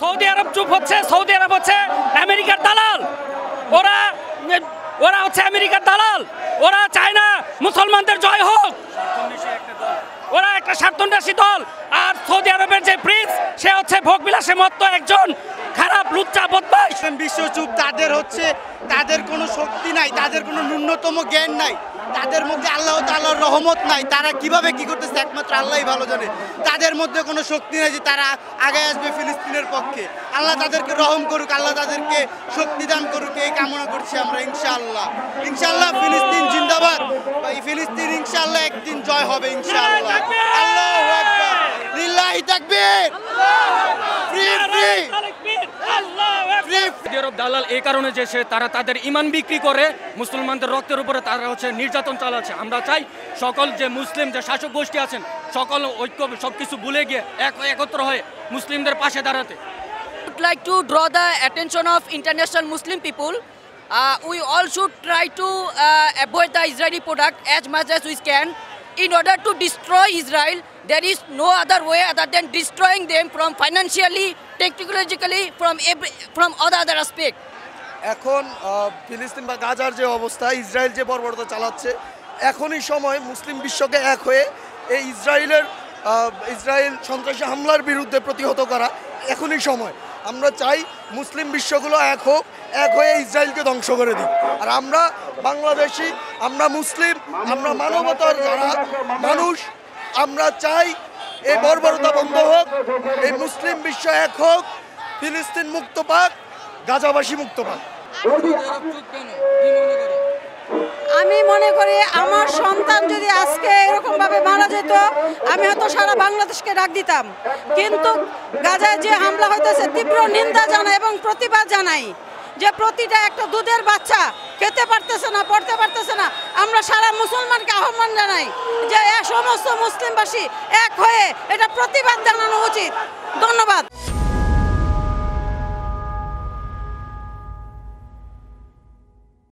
Saudi আরব চুপ হচ্ছে, Saudi আরব হচ্ছে আমেরিকার দালাল, ওরা ওরা হচ্ছে আমেরিকার দালাল, ওরা চায় না মুসলমানদের জয় হোক, ওরা একটা স্বার্থন্বেষী দল। আর সৌদি আরবের যে প্রিন্স সে হচ্ছে ভোগবিলাসে মত্ত একজন খারাপ লুচ্চা বদমাশ। বিশ্ব চুপ, তাদের কোনো শক্তি নাই, তাদের কোনো ন্যূনতম জ্ঞান নাই, তাদের মধ্যে আল্লাহ তাআলার রহমত নাই। তারা কিভাবে কি করতেছে একমাত্র আল্লাহই ভালো জানে। তাদের মধ্যে কোনো শক্তি নেই যে তারা আগে আসবে ফিলিস্তিনের পক্ষে। আল্লাহ তাদেরকে রহম করুক, আল্লাহ তাদেরকে শক্তি দান করুক, এই কামনা করছি আমরা। ইনশাআল্লাহ ইনশাআল্লাহ ফিলিস্তিন জিন্দাবাদ। এই ফিলিস্তিন ইনশাআল্লাহ একদিন জয় হবে ইনশাআল্লাহ। আল্লাহু আকবার, লিল্লাহি তাকবীর, ফ্রি ফ্রি সৌদি আরব দালাল এই কারণে যে তারা তাদের ইমান বিক্রি করে মুসলমানদের রক্তের উপরে তারা হচ্ছে নির্যাতন চালাচ্ছে। আমরা চাই সকল যে মুসলিম যে শাসক গোষ্ঠী আছেন সকল ঐক্য সবকিছু ভুলে গিয়ে একত্র হয়ে মুসলিমদের পাশে দাঁড়াতে। would like to draw the attention of international Muslim people. We all should try to avoid the Israeli product as much as we can. In order to destroy Israel, there is no other way other than destroying them from financially, technologically, from all other aspects. এখন ফিলিস্তিন বা গাজার যে অবস্থা, Israel যে বর্বরতা চালাচ্ছে, এখনই সময় মুসলিম বিশ্বকে এক হয়ে এই ইসরায়েল সন্ত্রাসী হামলার বিরুদ্ধে প্রতিহত করা। এখনই সময়। আমরা চাই মুসলিম বিশ্বগুলো এক হোক, এক হয়ে ইসরায়েলকে ধ্বংস করে দিই। আর আমরা বাংলাদেশি, আমরা মুসলিম, আমরা মানবতার যারা মানুষ, আমরা চাই এই বর্বরতা বন্ধ হোক, এই মুসলিম বিশ্ব এক হোক, ফিলিস্তিন মুক্ত পাক, গাজাবাসী মুক্ত পাক। আমি মনে করি আমার সন্তান যদি আজকে এরকমভাবে মারা যেত, আমি হয়তো সারা বাংলাদেশকে ডাক দিতাম। কিন্তু গাজায় যে হামলা হইতেছে তীব্র নিন্দা জানাই এবং প্রতিবাদ জানাই যে প্রতিটা একটা দুধের বাচ্চা খেতে পারতেছে না, পড়তে পারতেছে না। আমরা সারা মুসলমানকে আহ্বান জানাই যে সমস্ত মুসলিমবাসী এক হয়ে এটা প্রতিবাদ জানানো উচিত।